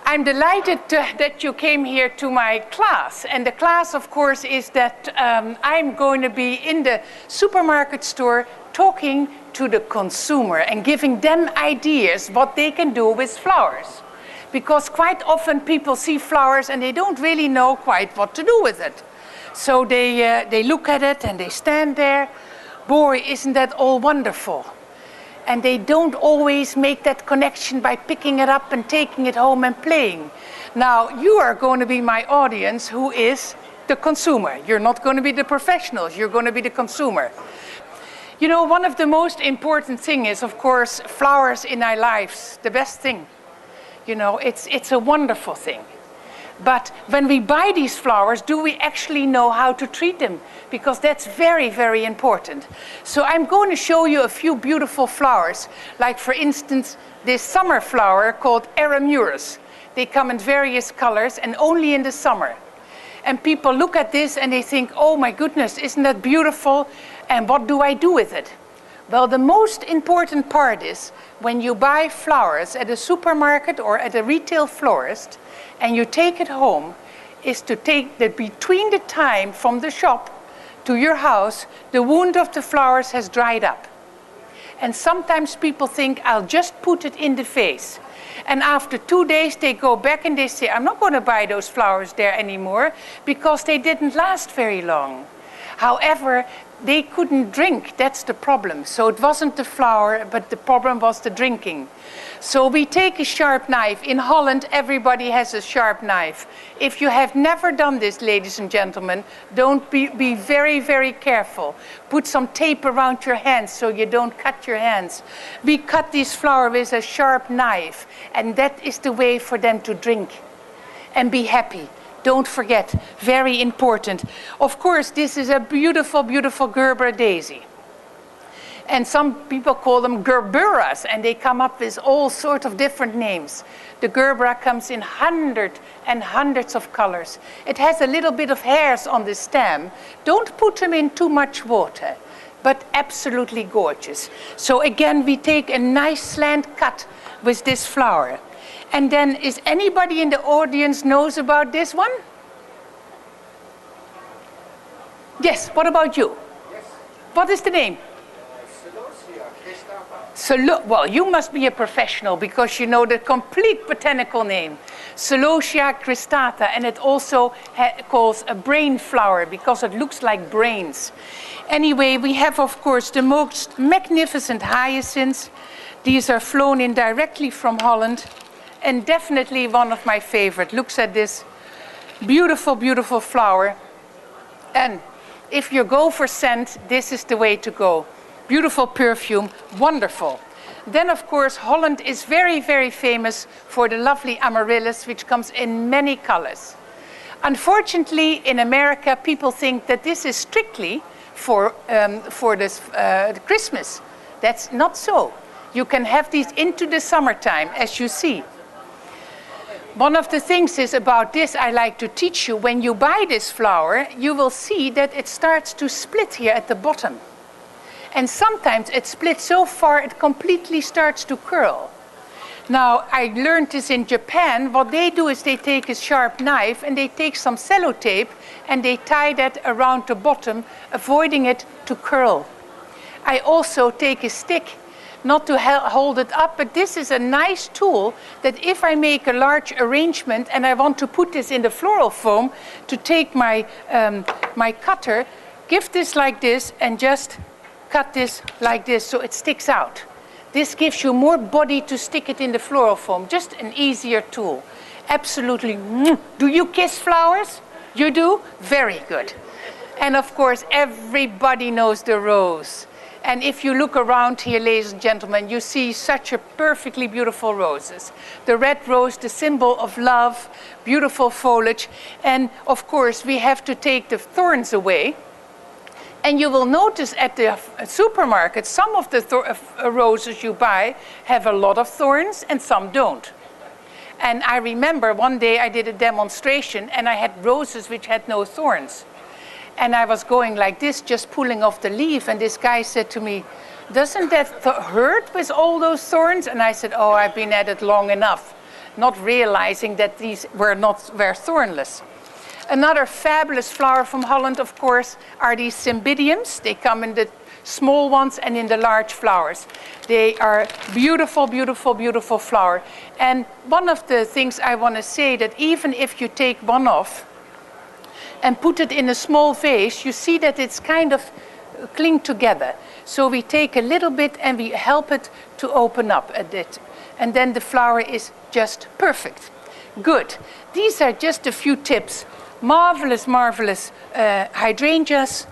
I'm delighted that you came here to my class. And the class, of course, is that I'm going to be in the supermarket store talking to the consumer and giving them ideas what they can do with flowers. Because quite often people see flowers and they don't really know quite what to do with it. So they look at it and they stand there. Boy, isn't that all wonderful? And they don't always make that connection by picking it up and taking it home and playing. Now, you are going to be my audience who is the consumer. You're not going to be the professionals, you're going to be the consumer. You know, one of the most important things is, of course, flowers in our lives, the best thing. You know, it's a wonderful thing. But when we buy these flowers, do we actually know how to treat them? Because that's very, very important. So I'm going to show you a few beautiful flowers. Like, for instance, this summer flower called Aramurus. They come in various colors and only in the summer. And people look at this and they think, oh my goodness, isn't that beautiful? And what do I do with it? Well, the most important part is when you buy flowers at a supermarket or at a retail florist, and you take it home, is to take the between the time from the shop to your house, the wound of the flowers has dried up. And sometimes people think, I'll just put it in the vase. And after 2 days, they go back and they say, I'm not going to buy those flowers there anymore because they didn't last very long. However, they couldn't drink, that's the problem. So it wasn't the flower, but the problem was the drinking. So we take a sharp knife. In Holland, everybody has a sharp knife. If you have never done this, ladies and gentlemen, don't be very, very careful. Put some tape around your hands so you don't cut your hands. We cut this flower with a sharp knife, and that is the way for them to drink and be happy. Don't forget, very important. Of course, this is a beautiful, beautiful Gerbera Daisy. And some people call them Gerberas, and they come up with all sorts of different names. The Gerbera comes in hundreds and hundreds of colors. It has a little bit of hairs on the stem. Don't put them in too much water, but absolutely gorgeous. So again, we take a nice slant cut with this flower. And then, is anybody in the audience knows about this one? Yes, what about you? Yes. What is the name? Well, you must be a professional because you know the complete botanical name. Celosia cristata, and it also calls a brain flower because it looks like brains. Anyway, we have, of course, the most magnificent hyacinths. These are flown in directly from Holland, and definitely one of my favorite. Looks at this beautiful, beautiful flower. And if you go for scent, this is the way to go. Beautiful perfume, wonderful. Then, of course, Holland is very, very famous for the lovely amaryllis, which comes in many colors. Unfortunately, in America, people think that this is strictly for Christmas. That's not so. You can have these into the summertime, as you see. One of the things is about this I like to teach you. When you buy this flower, you will see that it starts to split here at the bottom. And sometimes it splits so far it completely starts to curl. Now, I learned this in Japan. What they do is they take a sharp knife and they take some sellotape and they tie that around the bottom, avoiding it to curl. I also take a stick, not to hold it up, but this is a nice tool that if I make a large arrangement and I want to put this in the floral foam, to take my cutter, give this like this and just cut this like this so it sticks out. This gives you more body to stick it in the floral foam. Just an easier tool. Absolutely. Do you kiss flowers? You do? Very good. And of course, everybody knows the rose. And if you look around here, ladies and gentlemen, you see such a perfectly beautiful roses. The red rose, the symbol of love, beautiful foliage. And of course, we have to take the thorns away. And you will notice at the supermarket, some of the roses you buy have a lot of thorns and some don't. And I remember one day I did a demonstration and I had roses which had no thorns. And I was going like this, just pulling off the leaf. And this guy said to me, doesn't that hurt with all those thorns? And I said, oh, I've been at it long enough. not realizing that these were thornless. Another fabulous flower from Holland, of course, are these Cymbidiums. They come in the small ones and in the large flowers. They are beautiful, beautiful, beautiful flower. And one of the things I want to say, that even if you take one off and put it in a small vase, you see that it's kind of cling together. So we take a little bit and we help it to open up a bit. And then the flower is just perfect. Good. These are just a few tips. Marvelous, marvelous hydrangeas,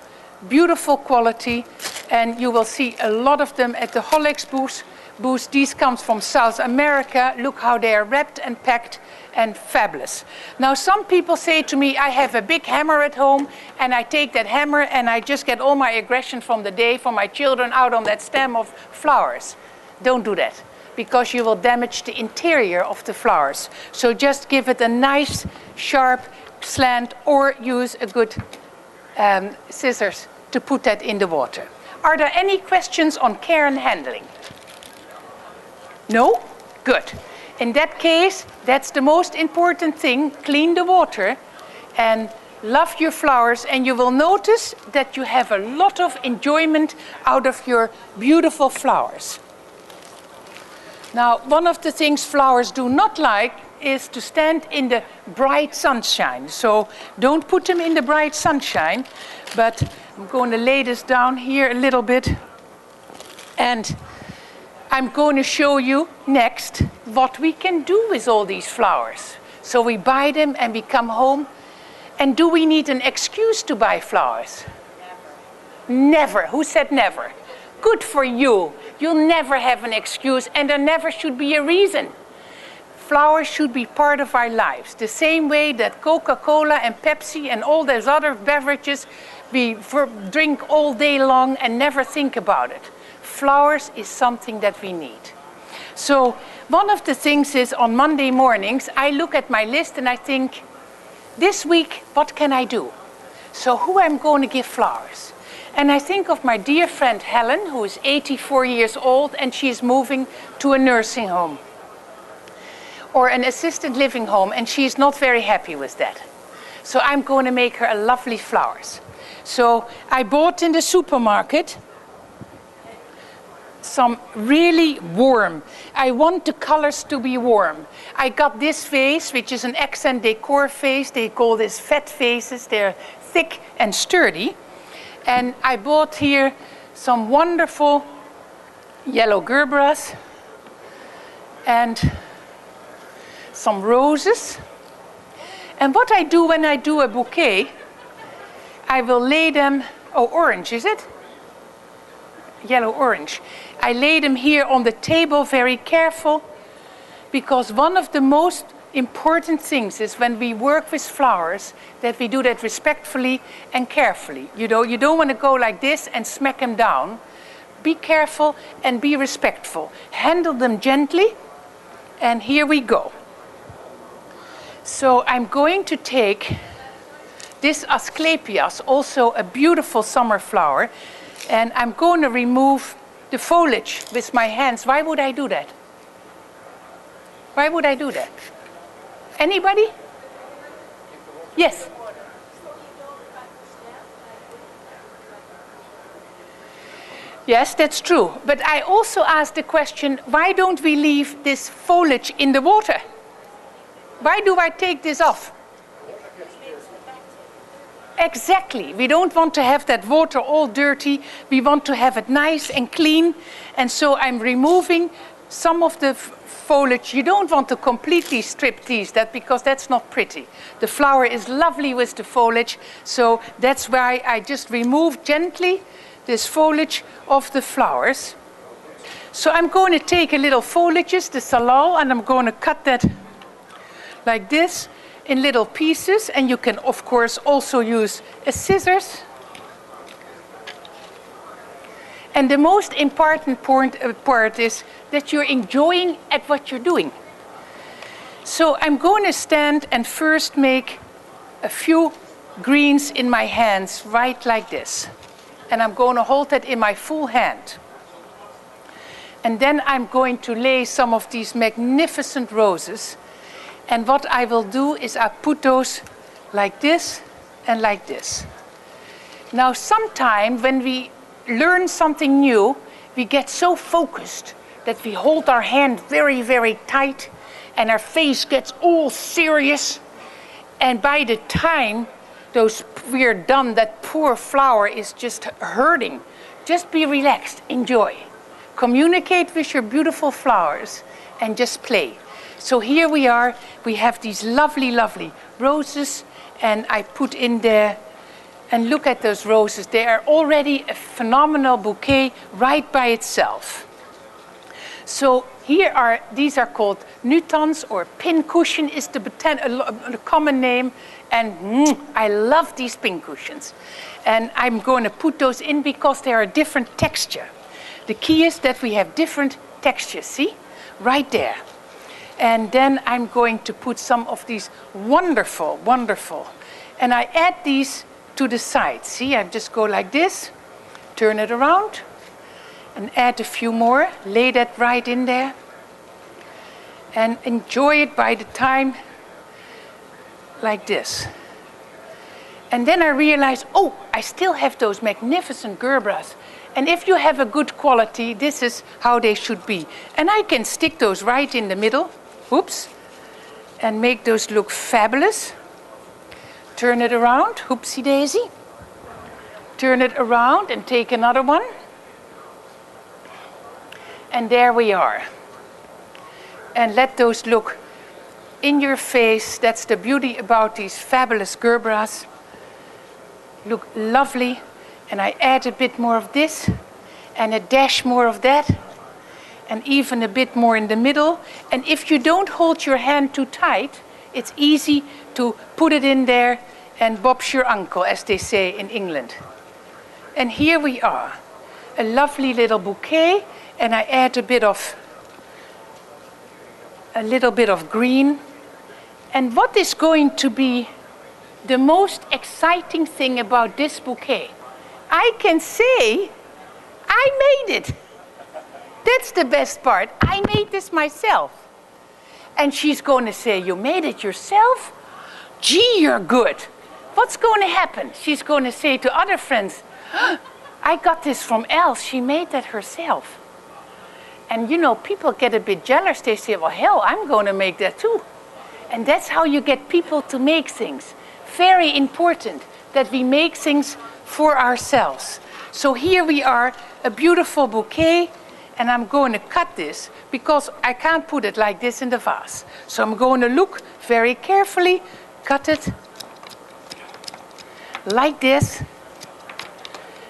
beautiful quality, and you will see a lot of them at the Hollex booth. These come from South America. Look how they are wrapped and packed and fabulous. Now some people say to me, I have a big hammer at home and I take that hammer and I just get all my aggression from the day from my children out on that stem of flowers. Don't do that, because you will damage the interior of the flowers. So just give it a nice sharp slant, or use a good scissors to put that in the water. Are there any questions on care and handling? No? Good. In that case, that's the most important thing. Clean the water and love your flowers, and you will notice that you have a lot of enjoyment out of your beautiful flowers. Now, one of the things flowers do not like is to stand in the bright sunshine. So don't put them in the bright sunshine, but I'm going to lay this down here a little bit. And I'm going to show you next what we can do with all these flowers. So we buy them and we come home. And do we need an excuse to buy flowers? Never. Never. Who said never? Good for you. You'll never have an excuse, and there never should be a reason. Flowers should be part of our lives, the same way that Coca-Cola and Pepsi and all those other beverages we drink all day long and never think about it. Flowers is something that we need. So one of the things is, on Monday mornings, I look at my list and I think, this week, what can I do? So who am I going to give flowers? And I think of my dear friend Helen, who is 84 years old, and she is moving to a nursing home or an assisted living home, and she's not very happy with that. So I'm going to make her a lovely flowers. So I bought in the supermarket some really warm. I want the colors to be warm. I got this vase, which is an accent decor vase. They call this fat vases. They're thick and sturdy. And I bought here some wonderful yellow gerberas and some roses. And what I do when I do a bouquet, I will lay them, oh, orange, is it? Yellow-orange. I lay them here on the table, very careful, because one of the most important things is when we work with flowers, that we do that respectfully and carefully. You know, you don't want to go like this and smack them down. Be careful and be respectful. Handle them gently, and here we go. So I'm going to take this Asclepias, also a beautiful summer flower, and I'm going to remove the foliage with my hands. Why would I do that? Why would I do that? Anybody? Yes. Yes, that's true. But I also asked the question, why don't we leave this foliage in the water? Why do I take this off? Exactly. We don't want to have that water all dirty. We want to have it nice and clean. And so I'm removing some of the foliage. You don't want to completely strip these, because that's not pretty. The flower is lovely with the foliage. So that's why I just remove gently this foliage of the flowers. So I'm going to take a little foliages, the salal, and I'm going to cut that like this in little pieces. And you can, of course, also use a scissors. And the most important part is that you're enjoying at what you're doing. So I'm going to stand and first make a few greens in my hands, right like this. And I'm going to hold that in my full hand. And then I'm going to lay some of these magnificent roses. And what I will do is I put those like this and like this. Now, sometime when we learn something new, we get so focused that we hold our hand very, very tight and our face gets all serious. And by the time we're done, that poor flower is just hurting. Just be relaxed, enjoy. Communicate with your beautiful flowers and just play. So here we are, we have these lovely, lovely roses, and I put in there, and look at those roses. They are already a phenomenal bouquet right by itself. So these are called nutans, or pincushion is the common name, and I love these pincushions. And I'm going to put those in because they are a different texture. The key is that we have different textures, see? Right there. And then I'm going to put some of these wonderful, wonderful. And I add these to the side. See, I just go like this, turn it around, and add a few more. Lay that right in there. And enjoy it by the time like this. And then I realize, oh, I still have those magnificent gerberas. And if you have a good quality, this is how they should be. And I can stick those right in the middle. Oops. And make those look fabulous. Turn it around. Oopsie daisy. Turn it around and take another one. And there we are. And let those look in your face. That's the beauty about these fabulous gerberas. Look lovely. And I add a bit more of this and a dash more of that and even a bit more in the middle. And if you don't hold your hand too tight, it's easy to put it in there and Bob's your uncle, as they say in England. And here we are, a lovely little bouquet, and I add a little bit of green. And what is going to be the most exciting thing about this bouquet? I can say, I made it. That's the best part. I made this myself. And she's going to say, you made it yourself? Gee, you're good. What's going to happen? She's going to say to other friends, I got this from Els. She made that herself. And you know, people get a bit jealous. They say, well, hell, I'm going to make that too. And that's how you get people to make things. Very important that we make things for ourselves. So here we are, a beautiful bouquet, and I'm going to cut this because I can't put it like this in the vase. So I'm going to look very carefully, cut it like this,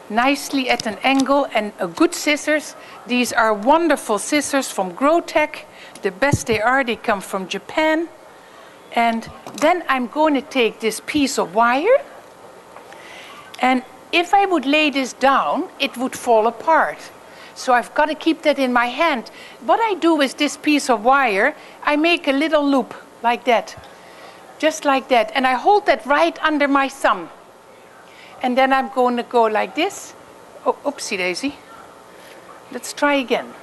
nicely at an angle, and a good scissors. These are wonderful scissors from Growtech. The best they are, they come from Japan. And then I'm going to take this piece of wire, and if I would lay this down, it would fall apart. So I've got to keep that in my hand. What I do with this piece of wire, I make a little loop like that, just like that. And I hold that right under my thumb. And then I'm going to go like this. Oh, oopsie daisy. Let's try again.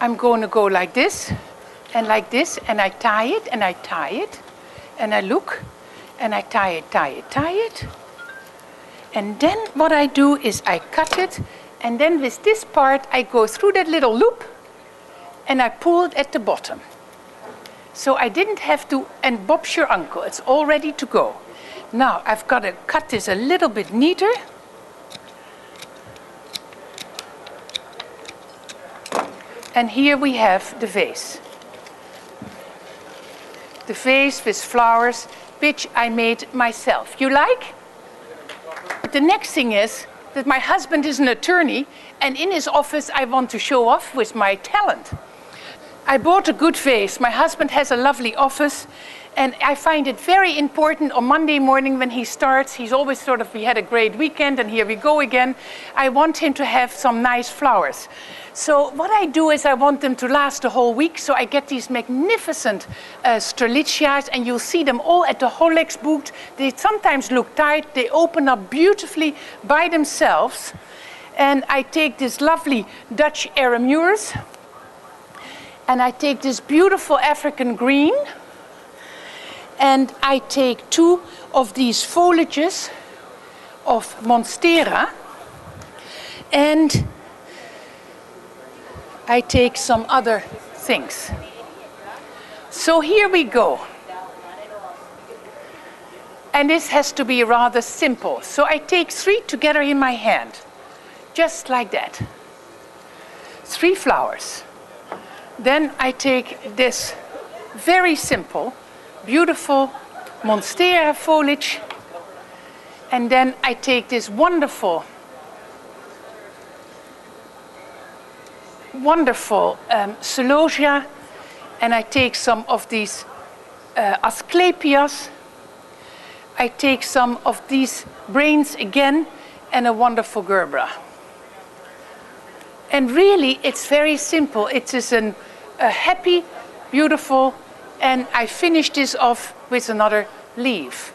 I'm going to go like this, and I tie it, and I tie it, and I look, and I tie it, tie it, tie it. And then what I do is I cut it, and then with this part I go through that little loop and I pull it at the bottom. So I didn't have to, and Bob's your uncle, it's all ready to go. Now I've got to cut this a little bit neater. And here we have the vase. The vase with flowers, which I made myself. You like? The next thing is that my husband is an attorney, and in his office I want to show off with my talent. I bought a good vase. My husband has a lovely office, and I find it very important on Monday morning when he starts. He's always sort of, we had a great weekend and here we go again. I want him to have some nice flowers. So what I do is I want them to last the whole week. So I get these magnificent strelitzias, and you'll see them all at the Rolex booth. They sometimes look tight. They open up beautifully by themselves. And I take this lovely Dutch Aramures, And I take this beautiful African green, and I take 2 of these foliages of Monstera, and I take some other things. So here we go. And this has to be rather simple. So I take 3 together in my hand, just like that. 3 flowers. Then I take this very simple, beautiful Monstera foliage, and then I take this wonderful celosia, and I take some of these Asclepias. I take some of these brains again, and a wonderful Gerbera. And really, it's very simple. It is a happy, beautiful, and I finish this off with another leaf.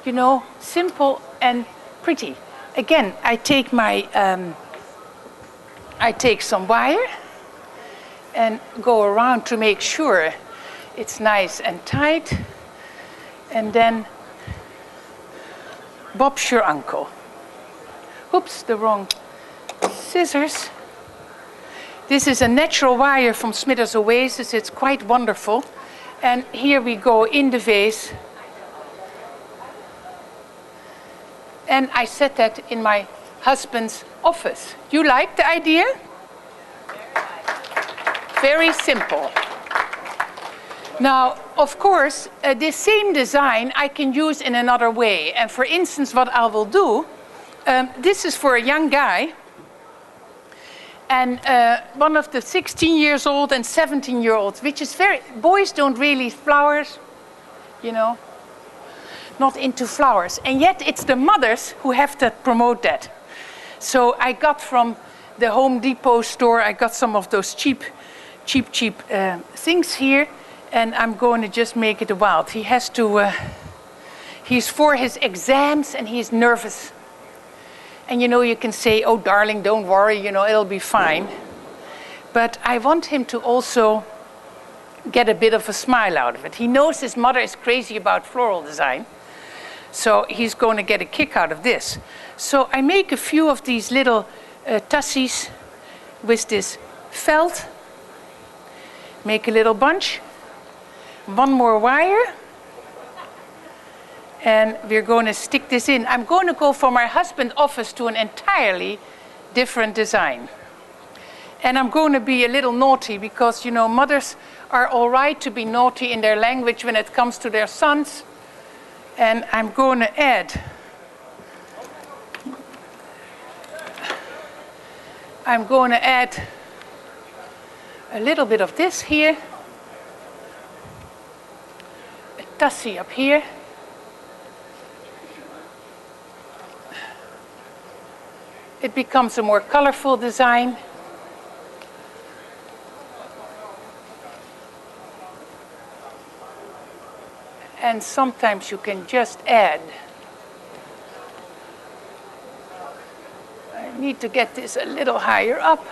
You know, simple and pretty. Again, I take my, I take some wire and go around to make sure it's nice and tight, and then Bob's your uncle. Oops, the wrong scissors. This is a natural wire from Smithers Oasis. It's quite wonderful. And here we go in the vase. And I set that in my husband's office. You like the idea? Very simple. Now, of course, this same design I can use in another way. And for instance, what I will do, this is for a young guy. And one of the 16-year-old and 17-year-olds, which is boys don't really flowers, you know, not into flowers. And yet it's the mothers who have to promote that. So I got from the Home Depot store, I got some of those cheap things here. And I'm going to just make it a wild. He has to, he's for his exams and he's nervous. And you know, you can say, oh darling, don't worry, you know, it'll be fine. But I want him to also get a bit of a smile out of it. He knows his mother is crazy about floral design. So he's going to get a kick out of this. So I make a few of these little tussies with this felt. Make a little bunch. 1 more wire, and we're going to stick this in. I'm going to go from my husband's office to an entirely different design. And I'm going to be a little naughty because, you know, mothers are all right to be naughty in their language when it comes to their sons. And I'm going to add, a little bit of this here. Tussie up here. It becomes a more colorful design. And sometimes you can just add. I need to get this a little higher up.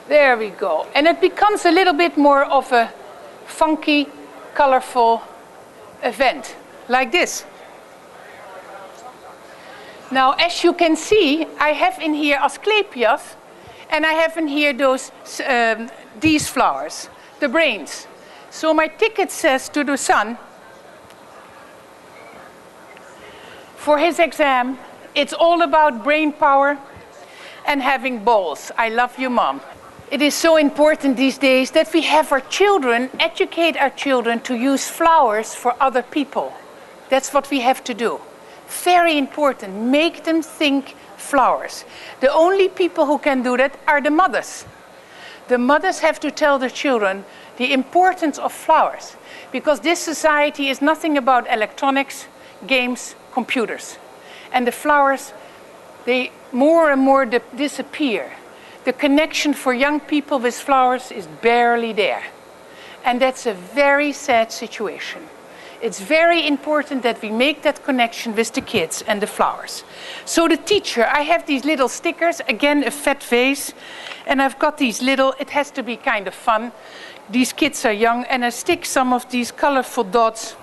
There we go. And it becomes a little bit more of a funky, colorful event, like this. Now, as you can see, I have in here Asclepias, and I have in here these flowers, the brains. So my ticket says to the son, for his exam, it's all about brain power and having balls. I love you, Mom. It is so important these days that we have our children, educate our children to use flowers for other people. That's what we have to do. Very important. Make them think flowers. The only people who can do that are the mothers. The mothers have to tell their children the importance of flowers, because this society is nothing about electronics, games, computers. And the flowers, they more and more disappear. The connection for young people with flowers is barely there. And that's a very sad situation. It's very important that we make that connection with the kids and the flowers. So the teacher, I have these little stickers, again a fat vase, and I've got these little, it has to be kind of fun. These kids are young, and I stick some of these colorful dots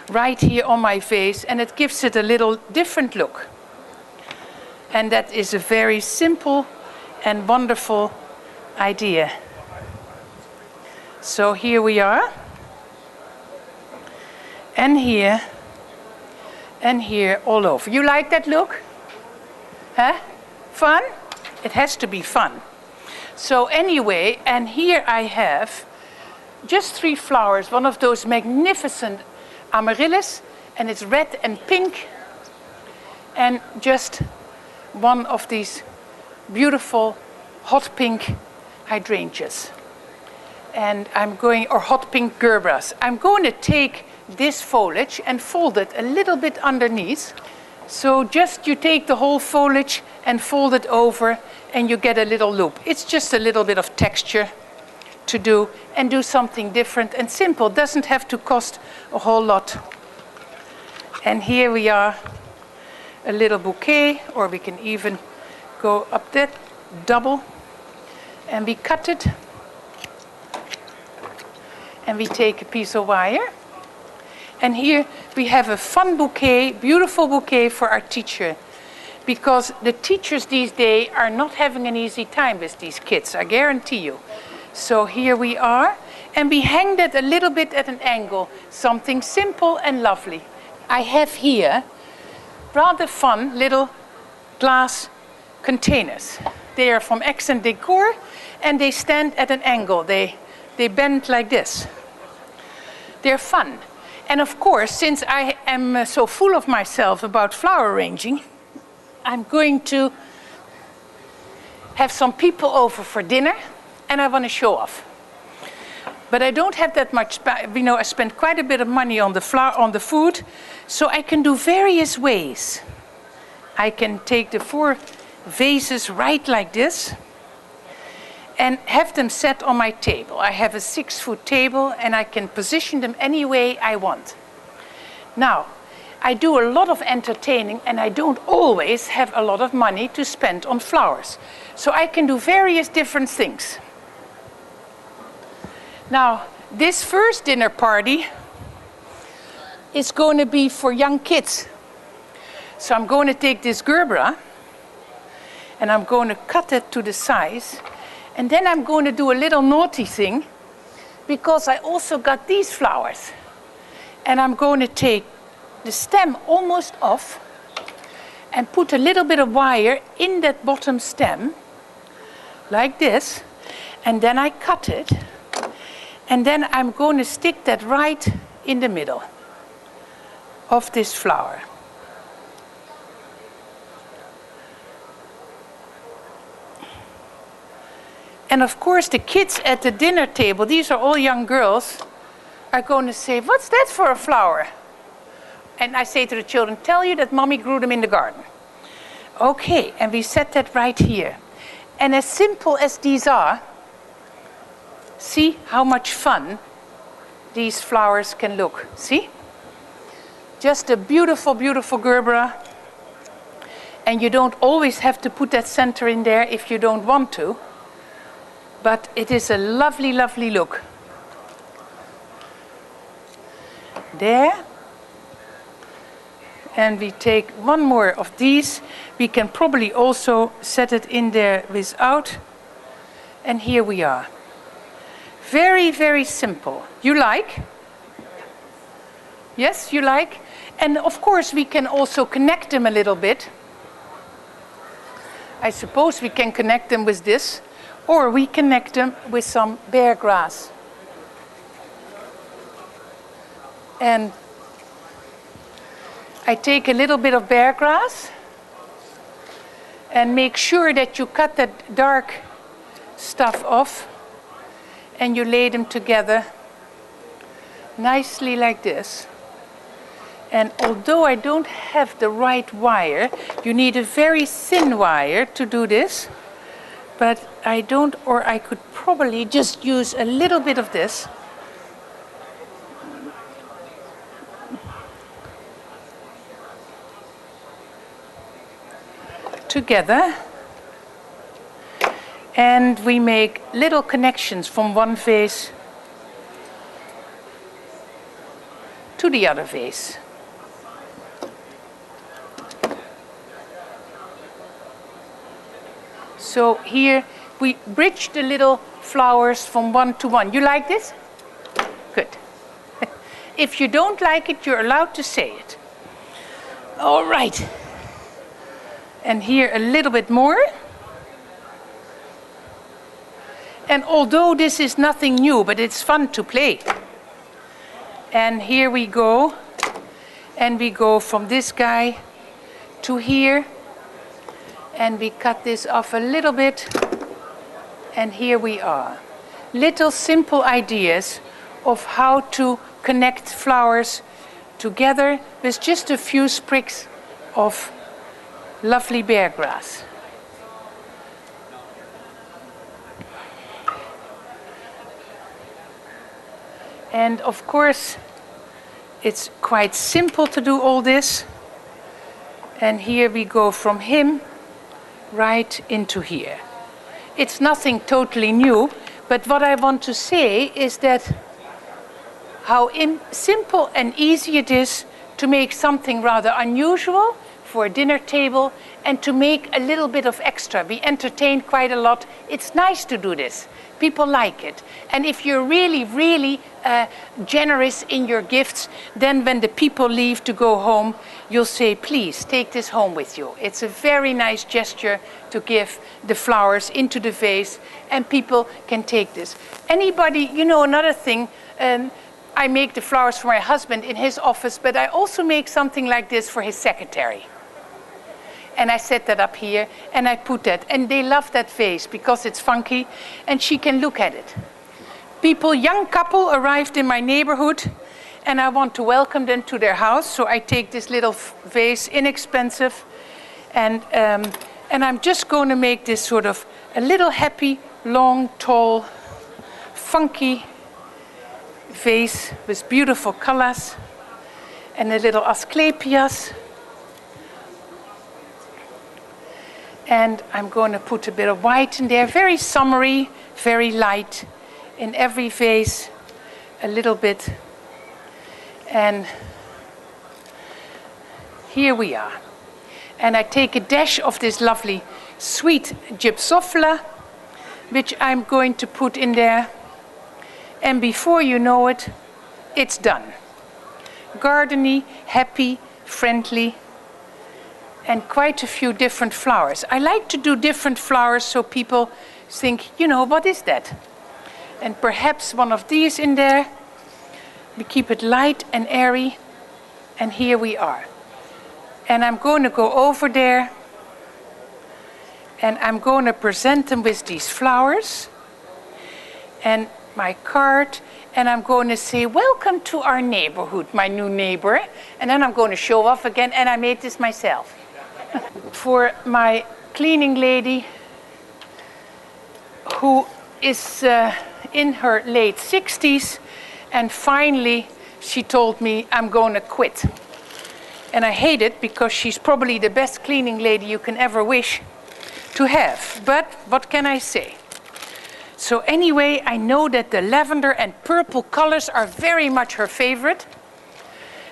right here on my vase, and it gives it a little different look. And that is a very simple and wonderful idea. So here we are, and here all over. You like that look? Huh? Fun? It has to be fun. So anyway, and here I have just 3 flowers, one of those magnificent amaryllis, and it's red and pink, and just one of these beautiful hot pink hydrangeas. And I'm going, or hot pink gerberas. I'm going to take this foliage and fold it a little bit underneath. So just you take the whole foliage and fold it over, and you get a little loop. It's just a little bit of texture to do, and do something different and simple. Doesn't have to cost a whole lot. And here we are, a little bouquet, or we can even go up that double, and we cut it, and we take a piece of wire, and here we have a fun bouquet, beautiful bouquet for our teacher, because the teachers these days are not having an easy time with these kids, I guarantee you. So here we are, and we hang that a little bit at an angle, something simple and lovely. I have here rather fun little glass containers. They are from Accent Decor, and they stand at an angle. They bend like this. They're fun. And of course, since I am so full of myself about flower arranging, I'm going to have some people over for dinner, and I want to show off. But I don't have that much, you know, I spent quite a bit of money on the food, so I can do various ways. I can take the 4 vases right like this and have them set on my table. I have a 6-foot table, and I can position them any way I want. Now, I do a lot of entertaining, and I don't always have a lot of money to spend on flowers. So I can do various different things. Now, this first dinner party is going to be for young kids. So I'm going to take this gerbera, and I'm going to cut it to the size. And then I'm going to do a little naughty thing, because I also got these flowers. And I'm going to take the stem almost off and put a little bit of wire in that bottom stem, like this. And then I cut it. And then I'm going to stick that right in the middle of this flower. And of course, the kids at the dinner table, these are all young girls, are going to say, "What's that for a flower?" And I say to the children, "Tell you that mommy grew them in the garden." Okay, and we set that right here. And as simple as these are, see how much fun these flowers can look. See? Just a beautiful, beautiful gerbera. And you don't always have to put that center in there if you don't want to. But it is a lovely, lovely look. There. And we take one more of these. We can probably also set it in there without. And here we are. Very, very simple. You like? Yes, you like? And of course, we can also connect them a little bit. I suppose we can connect them with this, or we connect them with some bear grass. And I take a little bit of bear grass and make sure that you cut that dark stuff off, and you lay them together nicely like this. And although I don't have the right wire, you need a very thin wire to do this, but I don't, or I could probably just use a little bit of this. together. And we make little connections from one vase to the other vase. So here we bridge the little flowers from one to one. You like this? Good. If you don't like it, you're allowed to say it. All right. And here a little bit more. And although this is nothing new, but it's fun to play. And here we go. And we go from this guy to here. And we cut this off a little bit. And here we are. Little simple ideas of how to connect flowers together with just a few sprigs of lovely bear grass. And of course, it's quite simple to do all this. And here we go from him right into here. It's nothing totally new, but what I want to say is that how simple and easy it is to make something rather unusual for a dinner table and to make a little bit of extra. We entertain quite a lot. It's nice to do this. People like it. And if you're really, really generous in your gifts, then when the people leave to go home, you'll say, please take this home with you. It's a very nice gesture to give the flowers into the vase, and people can take this. Anybody, you know, another thing, I make the flowers for my husband in his office, but I also make something like this for his secretary. And I set that up here, and I put that. And they love that vase because it's funky, and she can look at it. People, young couple arrived in my neighborhood, and I want to welcome them to their house. So I take this little vase, inexpensive, and I'm just going to make this sort of a little happy, long, tall, funky vase with beautiful colors, and a little asclepias. And I'm going to put a bit of white in there, very summery, very light. In every vase, a little bit. And here we are. And I take a dash of this lovely sweet gypsophila, which I'm going to put in there. And before you know it, it's done. Gardeny, happy, friendly, and quite a few different flowers. I like to do different flowers so people think, you know, what is that? And perhaps one of these in there. We keep it light and airy. And here we are. And I'm going to go over there. And I'm going to present them with these flowers. And my card. And I'm going to say, welcome to our neighborhood, my new neighbor. And then I'm going to show off again. And I made this myself. For my cleaning lady, who is in her late 60s, and finally she told me, I'm going to quit. And I hate it because she's probably the best cleaning lady you can ever wish to have. But what can I say? So anyway, I know that the lavender and purple colors are very much her favorite.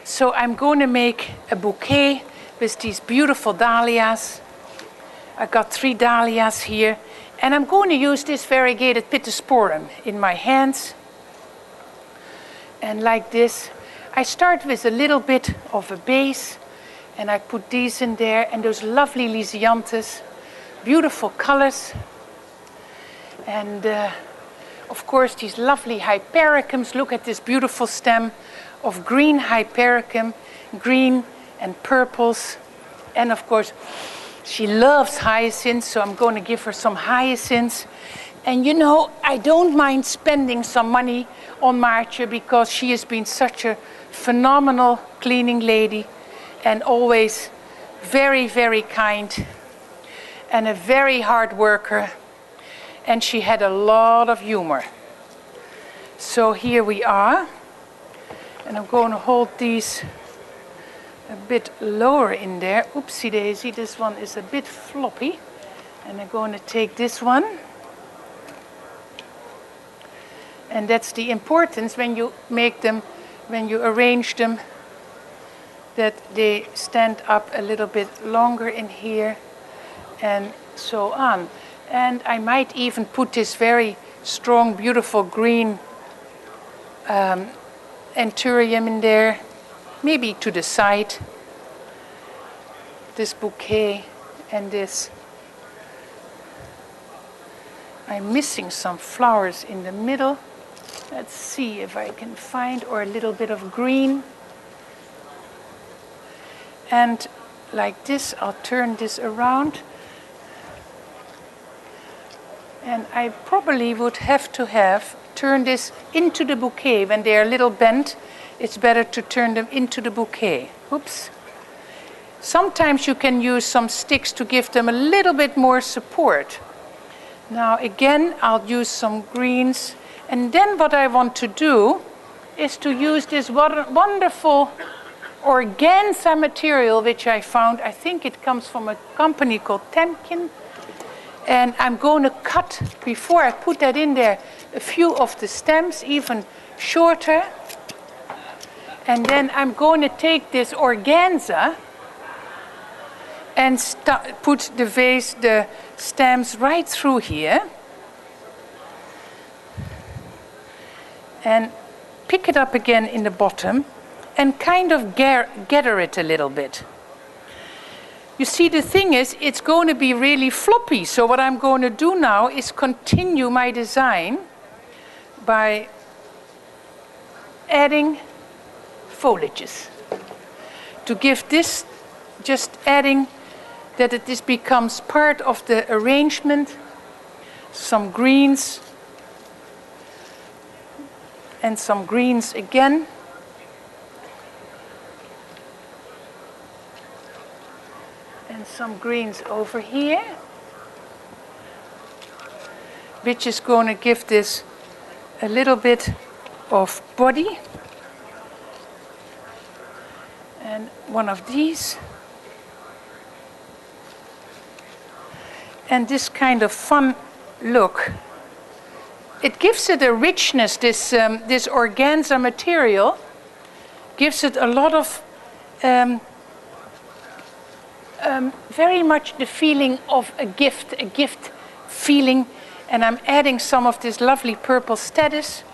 So I'm going to make a bouquet with these beautiful dahlias. I got 3 dahlias here. And I'm going to use this variegated pittosporum in my hands. And like this, I start with a little bit of a base. And I put these in there. And those lovely lisianthus. Beautiful colors. And of course, these lovely hypericums. Look at this beautiful stem of green hypericum. Green and purples. And of course, she loves hyacinths, so I'm going to give her some hyacinths. And you know, I don't mind spending some money on Maartje because she has been such a phenomenal cleaning lady and always very, very kind and a very hard worker. And she had a lot of humor. So here we are. And I'm going to hold these a bit lower in there. Oopsie daisy, this one is a bit floppy. And I'm going to take this one. And that's the importance when you make them, when you arrange them, that they stand up a little bit longer in here and so on. And I might even put this very strong, beautiful green anthurium in there, maybe to the side. This bouquet and this. I'm missing some flowers in the middle. Let's see if I can find, or a little bit of green. And like this, I'll turn this around. And I probably would have to turn this into the bouquet. When they are a little bent, it's better to turn them into the bouquet. Oops. Sometimes you can use some sticks to give them a little bit more support. Now again, I'll use some greens. And then what I want to do is to use this wonderful organza material which I found. I think it comes from a company called Temkin. And I'm going to cut, before I put that in there, a few of the stems, even shorter. And then I'm going to take this organza and put the stems right through here. And pick it up again in the bottom and kind of gather it a little bit. You see, the thing is, it's going to be really floppy. So what I'm going to do now is continue my design by adding foliages. To give this, just adding that this becomes part of the arrangement. Some greens. And some greens again. And some greens over here, which is going to give this a little bit of body. And one of these. And this kind of fun look. It gives it a richness, this organza material gives it a lot of very much the feeling of a gift feeling. And I'm adding some of this lovely purple status.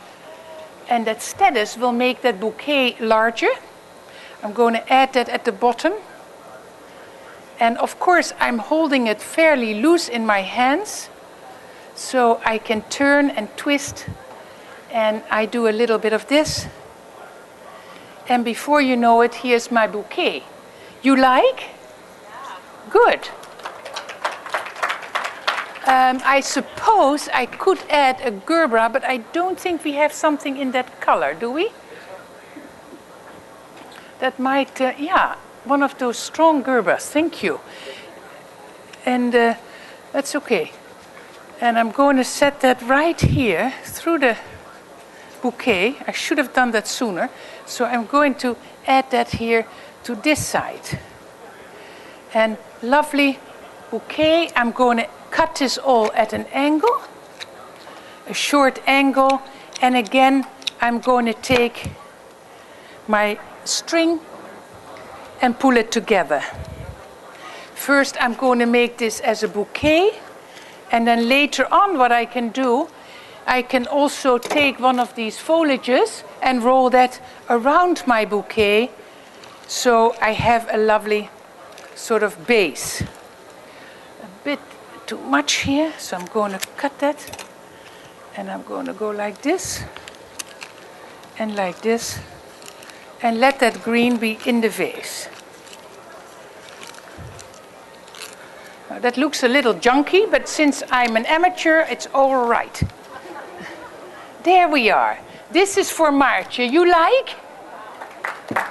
And that status will make that bouquet larger. I'm going to add that at the bottom. And of course, I'm holding it fairly loose in my hands, so I can turn and twist. And I do a little bit of this. And before you know it, here's my bouquet. You like? Good. I suppose I could add a Gerbera, but I don't think we have something in that color, do we? That might, yeah, one of those strong Gerberas. Thank you. And that's okay. And I'm going to set that right here through the bouquet. I should have done that sooner. So I'm going to add that here to this side. And lovely bouquet. I'm going to cut this all at an angle, a short angle. And again, I'm going to take my string and pull it together. First, I'm going to make this as a bouquet. And then later on, what I can do, I can also take one of these foliages and roll that around my bouquet. So I have a lovely sort of base. A bit too much here, so I'm going to cut that. And I'm going to go like this and like this. And let that green be in the vase. Now, that looks a little junky, but since I'm an amateur, it's all right. There we are. This is for Maartje. You like?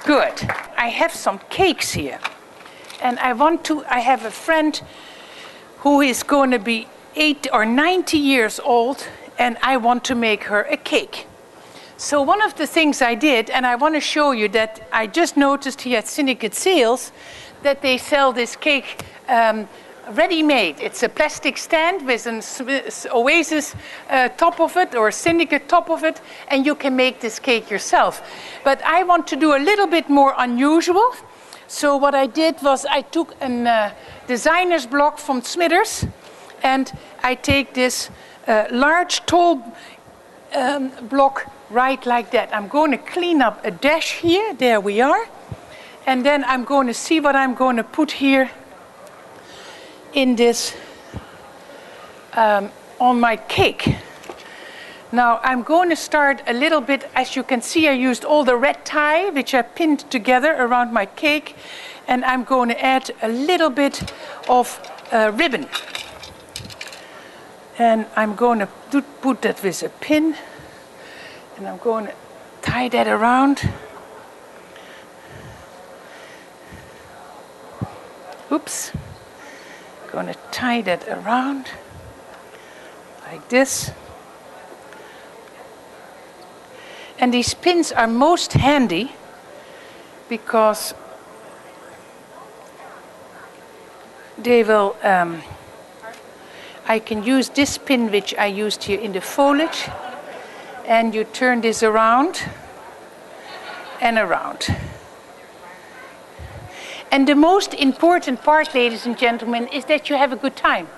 Good. I have some cakes here. And I have a friend who is going to be 80 or 90 years old, and I want to make her a cake. So one of the things I did, and I want to show you that I just noticed here at Syndicate Sales that they sell this cake ready-made. It's a plastic stand with an Oasis top of it or a Syndicate top of it, and you can make this cake yourself. But I want to do a little bit more unusual. So what I did was I took a designer's block from Smithers, and I take this large, tall block right like that. I'm going to clean up a dash here. There we are. And then I'm going to see what I'm going to put here in this, on my cake. Now I'm going to start a little bit. As you can see, I used all the red tie, which I pinned together around my cake. And I'm going to add a little bit of ribbon. And I'm going to put that with a pin. And I'm going to tie that around. Oops. Going to tie that around like this. And these pins are most handy because they will, I can use this pin which I used here in the foliage, and you turn this around and around. And the most important part, ladies and gentlemen, is that you have a good time.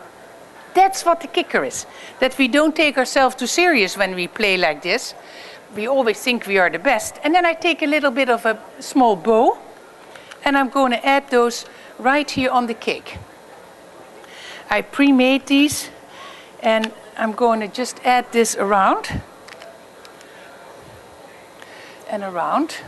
That's what the kicker is, that we don't take ourselves too serious when we play like this. We always think we are the best. And then I take a little bit of a small bow, and I'm going to add those right here on the cake. I pre-made these, and I'm going to just add this around and around.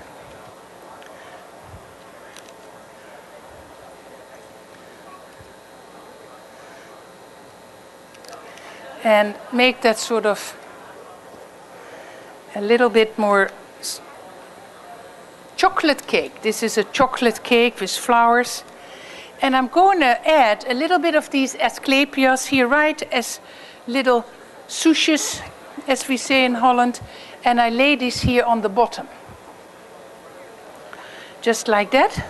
And make that sort of a little bit more chocolate cake. This is a chocolate cake with flowers. And I'm going to add a little bit of these Asclepias here, right, as little souches, as we say in Holland. And I lay this here on the bottom. Just like that.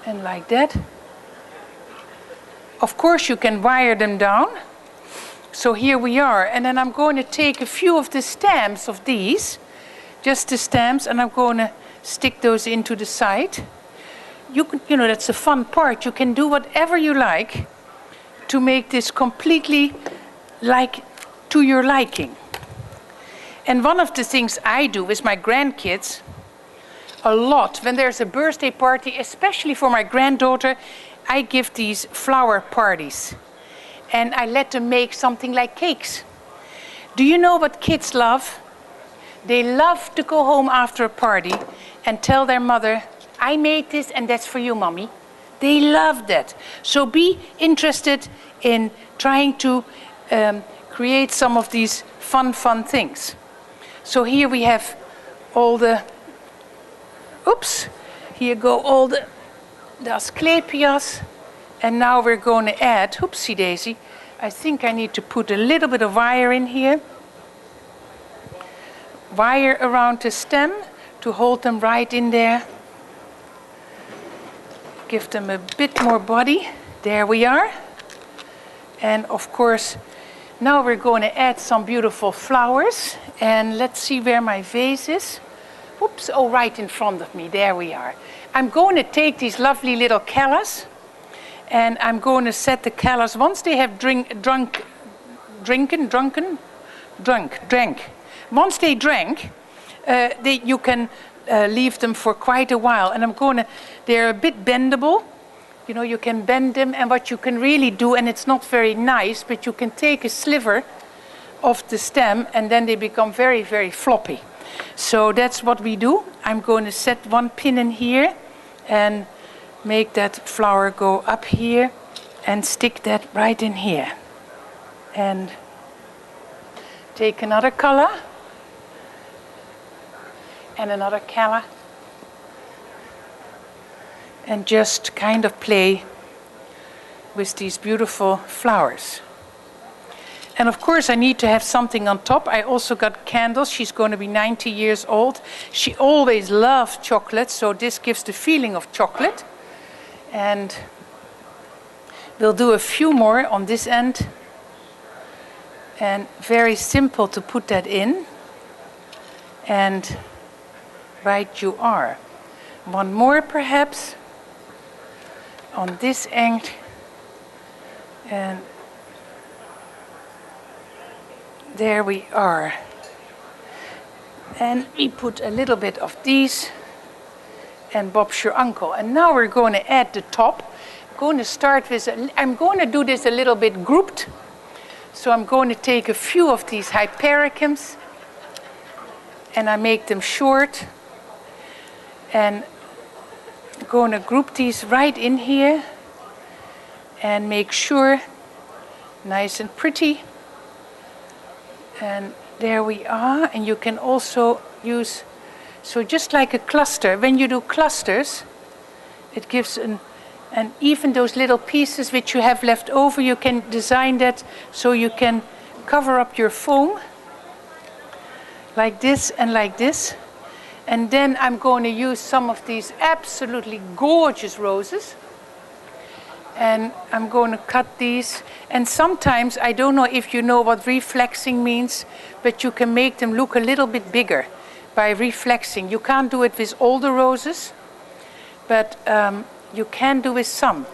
And like that. Of course, you can wire them down. So here we are. And then I'm going to take a few of the stems of these, just the stems, and I'm going to stick those into the side. You know, that's a fun part. You can do whatever you like to make this completely like to your liking. And one of the things I do with my grandkids a lot, when there's a birthday party, especially for my granddaughter, I give these flower parties, and I let them make something like cakes. Do you know what kids love? They love to go home after a party and tell their mother, I made this and that's for you, mommy. They love that. So be interested in trying to create some of these fun things. So here we have all the, oops, here go all the Asclepias, and now we're going to add, oopsie daisy, I think I need to put a little bit of wire in here. Wire around the stem to hold them right in there. Give them a bit more body. There we are. And of course, now we're going to add some beautiful flowers. And let's see where my vase is. Oops, oh, right in front of me. There we are. I'm going to take these lovely little callas, and I'm going to set the callas, once they have drank, once they drank, you can leave them for quite a while. And they're a bit bendable. You know, you can bend them, and what you can really do, and it's not very nice, but you can take a sliver of the stem, and then they become very, very floppy. So that's what we do. I'm going to set one pin in here and make that flower go up here and stick that right in here. And take another color and another color and just kind of play with these beautiful flowers. And of course I need to have something on top. I also got candles. She's going to be 90 years old. She always loved chocolate, so this gives the feeling of chocolate. And we'll do a few more on this end. And very simple to put that in. And right you are. One more perhaps on this end. And there we are. And we put a little bit of these. And Bob's your uncle. And now we're going to add the top. I'm going to start with, I'm going to do this a little bit grouped. So I'm going to take a few of these Hypericums and I make them short. And I'm going to group these right in here and make sure nice and pretty. And there we are. And you can also use, so just like a cluster, when you do clusters, it gives and even those little pieces which you have left over, you can design that so you can cover up your foam like this and like this. And then I'm going to use some of these absolutely gorgeous roses. And I'm going to cut these. And sometimes, I don't know if you know what reflexing means, but you can make them look a little bit bigger by reflexing. You can't do it with all the roses, but you can do with some.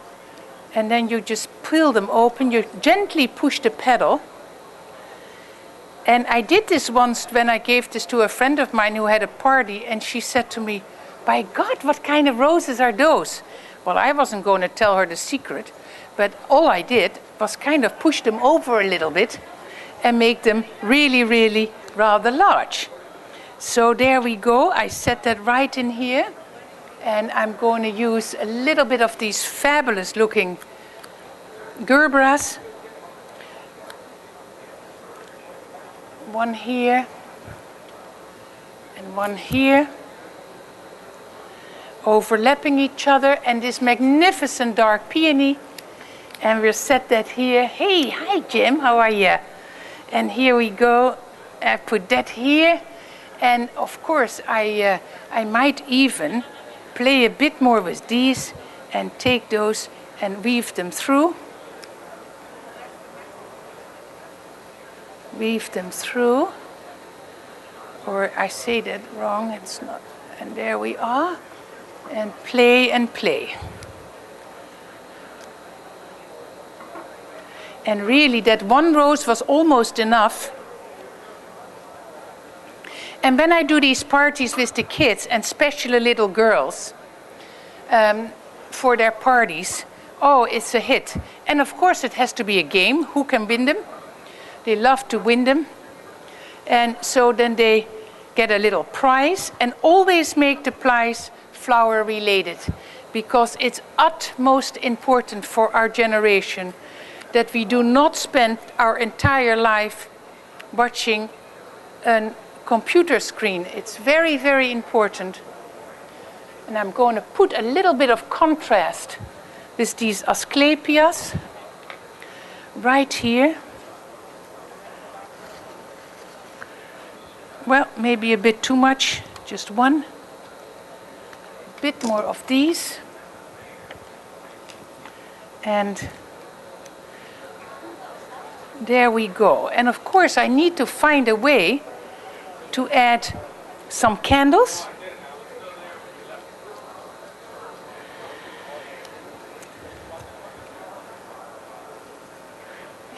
And then you just peel them open. You gently push the pedal. And I did this once when I gave this to a friend of mine who had a party. And she said to me, by God, what kind of roses are those? Well, I wasn't going to tell her the secret. But all I did was kind of push them over a little bit and make them really, really rather large. So there we go. I set that right in here. And I'm going to use a little bit of these fabulous looking Gerberas. One here and one here. Overlapping each other. And this magnificent dark peony. And we'll set that here. Hey, hi Jim, how are you? And here we go. I put that here. And of course I might even play a bit more with these and take those and weave them through. Weave them through. Or I say that wrong, it's not. And there we are. And play and play. And really that one rose was almost enough. And when I do these parties with the kids, and especially little girls, for their parties, oh, it's a hit. And of course it has to be a game. Who can win them? They love to win them. And so then they get a little prize, and always make the prize flower related, because it's utmost important for our generation that we do not spend our entire life watching a computer screen. It's very, very important. And I'm going to put a little bit of contrast with these Asclepias right here. Well, maybe a bit too much, just one. A bit more of these. And there we go. And of course I need to find a way to add some candles.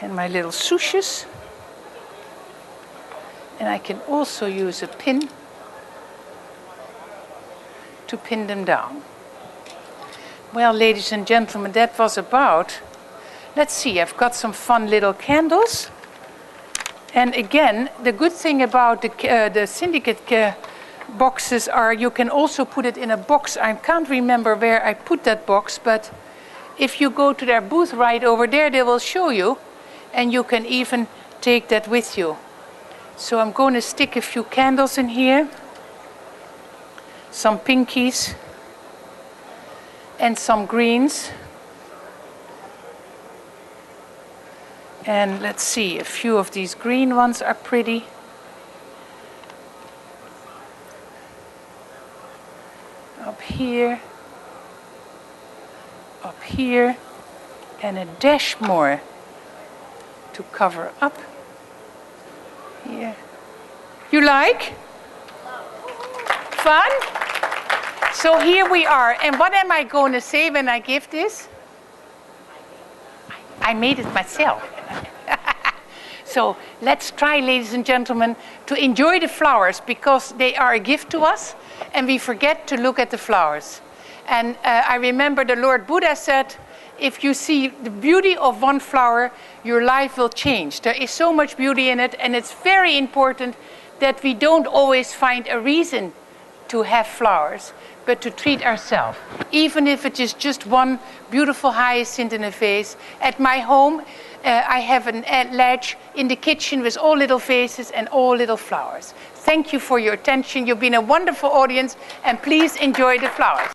And my little souches. And I can also use a pin to pin them down. Well, ladies and gentlemen, that was about, let's see, I've got some fun little candles. And again, the good thing about the syndicate boxes are you can also put it in a box. I can't remember where I put that box, but if you go to their booth right over there, they will show you, and you can even take that with you. So I'm going to stick a few candles in here, some pinkies, and some greens. And let's see, a few of these green ones are pretty. Up here, and a dash more to cover up here. You like? Fun? So here we are. And what am I going to say when I give this? I made it myself. So let's try, ladies and gentlemen, to enjoy the flowers because they are a gift to us and we forget to look at the flowers. And I remember the Lord Buddha said, if you see the beauty of one flower, your life will change. There is so much beauty in it, and it's very important that we don't always find a reason to have flowers, but to treat ourselves. Even if it is just one beautiful hyacinth in a vase. At my home, I have a ledge in the kitchen with all little vases and all little flowers. Thank you for your attention. You've been a wonderful audience, and please enjoy the flowers.